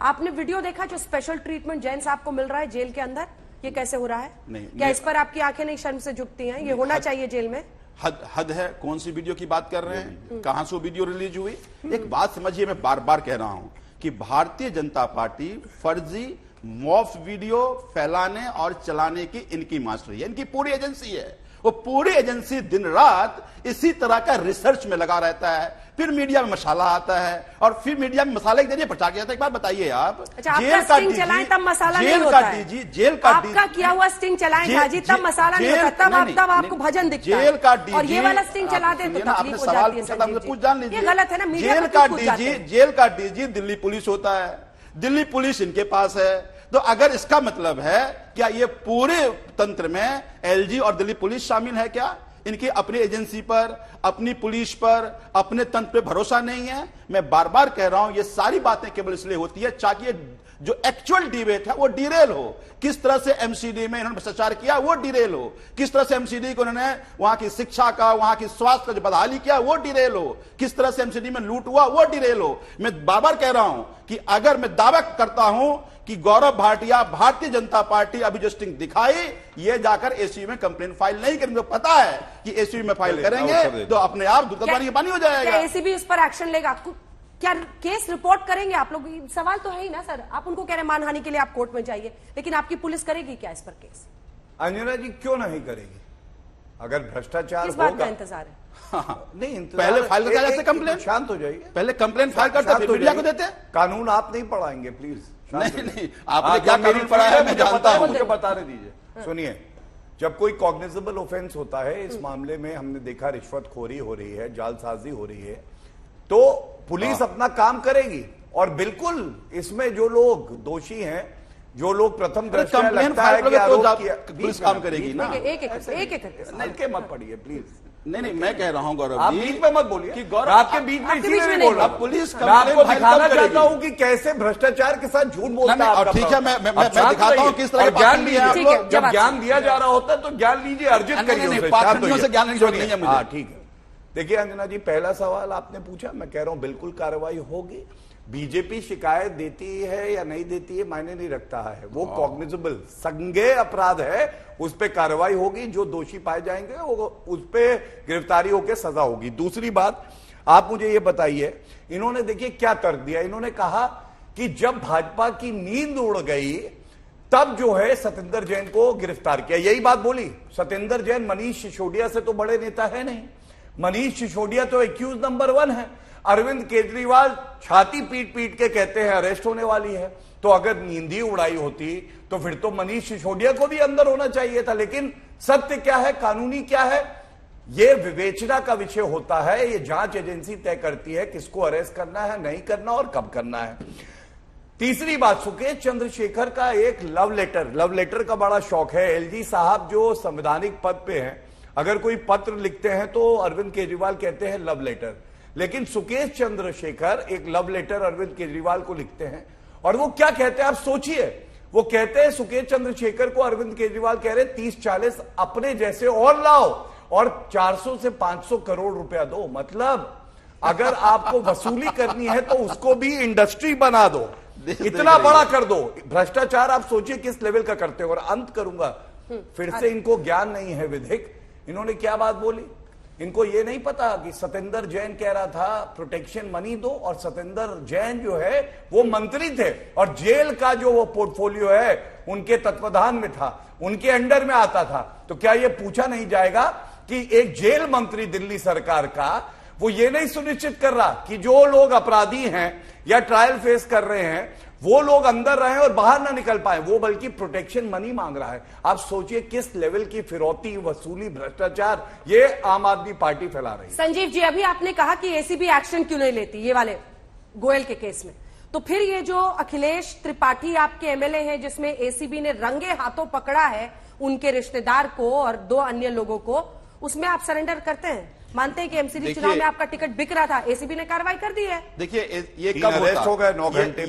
आपने वीडियो देखा जो स्पेशल ट्रीटमेंट जैन साहब को मिल रहा है जेल के अंदर, ये कैसे हो रहा है? नहीं, क्या इस पर आपकी आंखें नहीं शर्म से झुकती हैं? ये होना चाहिए जेल में। हद है। कौन सी वीडियो की बात कर रहे हैं? कहां से वीडियो रिलीज हुई? एक बात समझिए, मैं बार बार कह रहा हूं कि भारतीय जनता पार्टी फर्जी मॉफ वीडियो फैलाने और चलाने की इनकी मास्टरी है, इनकी पूरी एजेंसी है। वो पूरी एजेंसी दिन रात इसी तरह का रिसर्च में लगा रहता है, फिर मीडिया में मसाला आता है और फिर मीडिया में मसाले के जरिए प्रचार किया जाता है। एक बात बताइए आप, अच्छा, जेल का स्टिंग तब मसाला नहीं होता है। जेल का आपका किया हुआ स्टिंग चलाएं जी, तब मसाला नहीं होता, तब आपको भजन दिखता है। जेल का और ये वाला स्टिंग चला दे तो तकलीफ हो जाती है। सवाल पूछ जान लीजिए, ये गलत है ना। जेल का डीजी दिल्ली पुलिस होता है, दिल्ली पुलिस इनके पास है। तो अगर इसका मतलब है क्या ये पूरे तंत्र में एलजी और दिल्ली पुलिस शामिल है? क्या इनकी अपनी एजेंसी पर, अपनी पुलिस पर, अपने तंत्र पे भरोसा नहीं है? मैं बार बार कह रहा हूं ये सारी बातें केवल इसलिए होती है ताकि जो एक्चुअल डिबेट है वो डिरेल हो। किस तरह से एमसीडी में इन्होंने भ्रष्टाचार किया वो डिरेल हो, किस तरह से एमसीडी को इन्होंने वहां की शिक्षा का, वहां की स्वास्थ्य का जो बदहाली किया वो डिरेल हो, किस तरह से एमसीडी में लूट हुआ वो डिरेल हो। मैं बार बार कह रहा हूं कि अगर मैं दावा करता हूं कि गौरव भाटिया भारतीय जनता पार्टी अभी जो स्टिंग दिखाई, ये जाकर एसीयू में कंप्लेन फाइल नहीं करेंगे। पता है कि एसीयू में फाइल करेंगे तो अपने आप दूध पानी पानी हो जाएगा। एसीबी इस पर एक्शन लेगा? क्या केस रिपोर्ट करेंगे आप लोग? सवाल तो है ही ना सर। आप उनको कह रहे हैं मानहानि के लिए आप कोर्ट में जाइए, लेकिन आपकी पुलिस करेगी क्या इस पर केस? अंजना जी क्यों नहीं करेगी? अगर भ्रष्टाचार किस बात का इंतजार है? नहीं, पहले फाइल करते जैसे कंप्लेन, शांत हो जाइए। पहले कंप्लेन फाइल करते मीडिया को देते। कानून आप नहीं पढ़ाएंगे प्लीज। नहीं, आपने क्या कानून पढ़ा है मैं जानता हूं, मुझे बताने दीजिए। सुनिए, जब कोई कॉग्निजेबल ऑफेंस होता है, इस मामले में हमने देखा रिश्वतखोरी हो रही है, जालसाजी हो रही है, तो पुलिस अपना काम करेगी। और बिल्कुल इसमें जो लोग दोषी हैं, जो लोग प्रथम दृष्टया लगता है कि आरोप किया, पुलिस काम करेगी ना। एक हल्के मत पढ़िए प्लीज। नहीं, मैं कह रहा हूं गौरव आप जी, बीच में मत बोलिए कि गौरव आपके बीच में इसीलिए नहीं बोल रहा। पुलिस मैं आपको दिखाना चाहता हूं कि कैसे भ्रष्टाचार के साथ झूठ बोलता है। ठीक है, मैं दिखाता हूं किस तरह ज्ञान लीजिए। जब ज्ञान दिया जा रहा होता है तो ज्ञान लीजिए, अर्जित करिए। पाखंडियों से ज्ञान नहीं है मुझे। ठीक है, देखिए अंजना जी, पहला सवाल आपने पूछा, मैं कह रहा हूं बिल्कुल कार्रवाई होगी। बीजेपी शिकायत देती है या नहीं देती है मायने नहीं रखता है, वो कॉग्निजेबल संज्ञेय अपराध है, उस पर कार्रवाई होगी। जो दोषी पाए जाएंगे वो उस पर गिरफ्तारी होकर सजा होगी। दूसरी बात, आप मुझे ये बताइए, इन्होंने देखिए क्या तर्क दिया। इन्होंने कहा कि जब भाजपा की नींद उड़ गई तब जो है सत्येंद्र जैन को गिरफ्तार किया। यही बात बोली। सत्येंद्र जैन मनीष सिसोदिया से तो बड़े नेता है नहीं। मनीष सिसोदिया तो एक्यूज नंबर 1 है। अरविंद केजरीवाल छाती पीट पीट के कहते हैं अरेस्ट होने वाली है। तो अगर नींद ही उड़ाई होती तो फिर तो मनीष सिसोदिया को भी अंदर होना चाहिए था। लेकिन सत्य क्या है, कानूनी क्या है, यह विवेचना का विषय होता है। ये जांच एजेंसी तय करती है किसको अरेस्ट करना है, नहीं करना और कब करना है। तीसरी बात, सुकेश चंद्रशेखर का एक लव लेटर का बड़ा शौक है। एलजी साहब जो संवैधानिक पद पे हैं, अगर कोई पत्र लिखते हैं तो अरविंद केजरीवाल कहते हैं लव लेटर, लेकिन सुकेश चंद्रशेखर एक लव लेटर अरविंद केजरीवाल को लिखते हैं। और वो क्या कहते हैं आप सोचिए, वो कहते हैं सुकेश चंद्रशेखर को अरविंद केजरीवाल कह रहे 30-40 अपने जैसे और लाओ और 400 से 500 करोड़ रुपया दो। मतलब अगर आपको वसूली करनी है तो उसको भी इंडस्ट्री बना दो, इतना बड़ा कर दो। भ्रष्टाचार आप सोचिए किस लेवल का करते हो। और अंत करूंगा, फिर से इनको ज्ञान नहीं है विधिक। इन्होंने क्या बात बोली, इनको ये नहीं पता कि सत्येंद्र जैन कह रहा था प्रोटेक्शन मनी दो, और सत्येंद्र जैन जो है वो मंत्री थे और जेल का जो वो पोर्टफोलियो है उनके तत्वाधान में था, उनके अंडर में आता था। तो क्या ये पूछा नहीं जाएगा कि एक जेल मंत्री दिल्ली सरकार का वो ये नहीं सुनिश्चित कर रहा कि जो लोग अपराधी हैं या ट्रायल फेस कर रहे हैं वो लोग अंदर रहे और बाहर ना निकल पाए, वो बल्कि प्रोटेक्शन मनी मांग रहा है। आप सोचिए किस लेवल की फिरौती, वसूली, भ्रष्टाचार ये आम आदमी पार्टी फैला रही है। संजीव जी, अभी आपने कहा कि एसीबी एक्शन क्यों नहीं लेती ये वाले गोयल के केस में, तो फिर ये जो अखिलेश त्रिपाठी आपके एमएलए हैं जिसमें एसीबी ने रंगे हाथों पकड़ा है उनके रिश्तेदार को और 2 अन्य लोगों को, उसमें आप सरेंडर करते हैं? मानते हैं कि एमसीडी चुनाव में आपका टिकट बिक रहा था, एसीबी ने कार्रवाई कर दी है? देखिए ये कब होता, हो गए 9 घंटे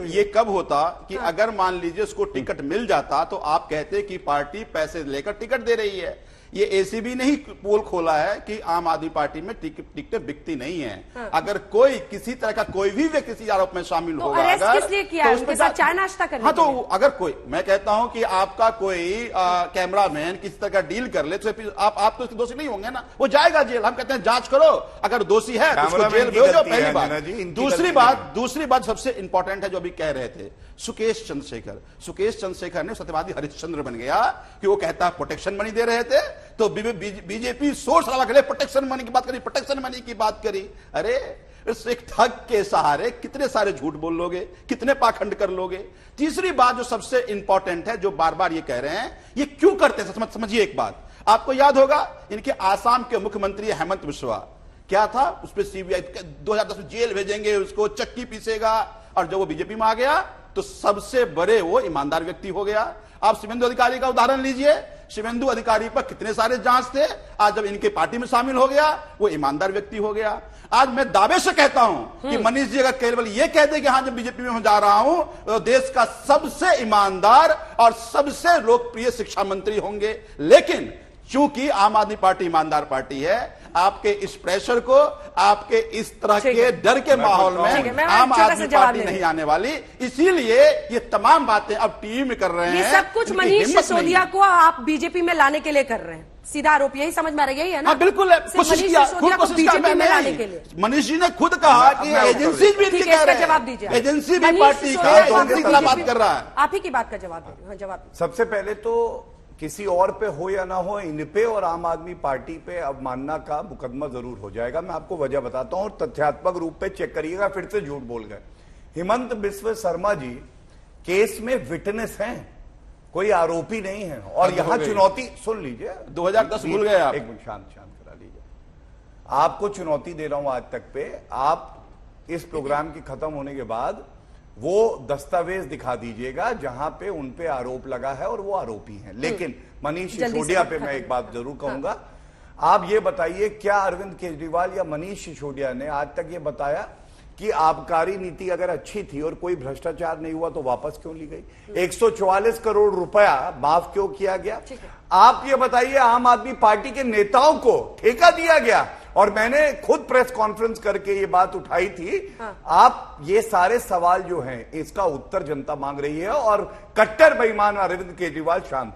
ये कब होता कि अगर मान लीजिए उसको टिकट मिल जाता तो आप कहते कि पार्टी पैसे लेकर टिकट दे रही है। ये एसीबी ने ही पोल खोला है कि आम आदमी पार्टी में टिकटें बिकती नहीं है। हाँ। अगर कोई किसी तरह का कोई भी व्यक्ति किसी आरोप में शामिल तो होगा, अरेस्ट अगर किस लिए किया है? उनके साथ चाय नाश्ता करने हाँ, के तो लिए? अगर कोई, मैं कहता हूं कि आपका कोई कैमरामैन किसी तरह का डील कर ले तो फिर आप तो इसके दोषी नहीं होंगे ना, वो जाएगा जेल। हम कहते हैं जांच करो, अगर दोषी है तो उसको जेल भेजो, पहली बात। दूसरी बात सबसे इंपॉर्टेंट है जो अभी कह रहे थे, सुकेश चंद्रशेखर ने सत्यवादी हरिश्चंद्र बन गया कि वो कहता है प्रोटेक्शन मनी दे रहे थे, तो बीजेपी सोर्स लगा के प्रोटेक्शन मनी की बात करी। अरे एक ठग के सहारे कितने सारे झूठ बोल लोगे, कितने पाखंड कर लोगे। तीसरी बात जो सबसे इंपॉर्टेंट है, जो बार बार ये कह रहे हैं, ये क्यों करते हैं, समझिए एक बात। आपको याद होगा इनके आसाम के मुख्यमंत्री हेमंत बिस्वा, क्या था उस पर सीबीआई 2010 में जेल भेजेंगे, उसको चक्की पीसेगा, और जब वो बीजेपी में आ गया तो सबसे बड़े वो ईमानदार व्यक्ति हो गया। आप शिवेंदु अधिकारी का उदाहरण लीजिए, शिवेंदु अधिकारी पर कितने सारे जांच थे, आज जब इनके पार्टी में शामिल हो गया वो ईमानदार व्यक्ति हो गया। आज मैं दावे से कहता हूं कि मनीष जी अगर केवल ये कह दे कि हाँ जब बीजेपी में मैं जा रहा हूं तो देश का सबसे ईमानदार और सबसे लोकप्रिय शिक्षा मंत्री होंगे। लेकिन चूंकि आम आदमी पार्टी ईमानदार पार्टी है, आपके इस प्रेशर को, आपके इस तरह के डर के माहौल में आम आदमी पार्टी नहीं आने वाली, इसीलिए ये तमाम बातें अब टीवी में कर रहे हैं। ये सब कुछ मनीष सिसोदिया को आप बीजेपी में लाने के लिए कर रहे हैं, सीधा आरोप यही समझ में आ रहा है, यही है ना? हाँ बिल्कुल, कोशिश किया, खुद कोशिश बीजेपी में लाने के लिए। मनीष जी ने खुद कहा कि एजेंसी भी इनकी कह रहे हैं, जवाब दीजिए। एजेंसी भी पार्टी का एजेंसी की बात कर रहा है। आप ही की बात का जवाब। सबसे पहले तो किसी और पे हो या ना हो, इन पे और आम आदमी पार्टी पे अवमानना का मुकदमा जरूर हो जाएगा। मैं आपको वजह बताता हूं और तथ्यात्मक रूप पे चेक करिएगा, फिर से झूठ बोल गए। हिमंत बिस्वा शर्मा जी केस में विटनेस हैं, कोई आरोपी नहीं है। और यहां चुनौती सुन लीजिए, 2010 भूल गए आप। एक मिनट शांत करा लीजिए। आपको चुनौती दे रहा हूं आज तक पे, आप इस प्रोग्राम की खत्म होने के बाद वो दस्तावेज दिखा दीजिएगा जहां पे उन पे आरोप लगा है और वो आरोपी हैं। लेकिन मनीष सिसोदिया पे मैं एक बात जरूर कहूंगा, आप ये बताइए क्या अरविंद केजरीवाल या मनीष सिसोदिया ने आज तक ये बताया कि आबकारी नीति अगर अच्छी थी और कोई भ्रष्टाचार नहीं हुआ तो वापस क्यों ली गई? 144 करोड़ रुपया माफ क्यों किया गया? आप ये बताइए, आम आदमी पार्टी के नेताओं को ठेका दिया गया और मैंने खुद प्रेस कॉन्फ्रेंस करके ये बात उठाई थी। आप ये सारे सवाल जो हैं इसका उत्तर जनता मांग रही है और कट्टर बेईमान अरविंद केजरीवाल शांत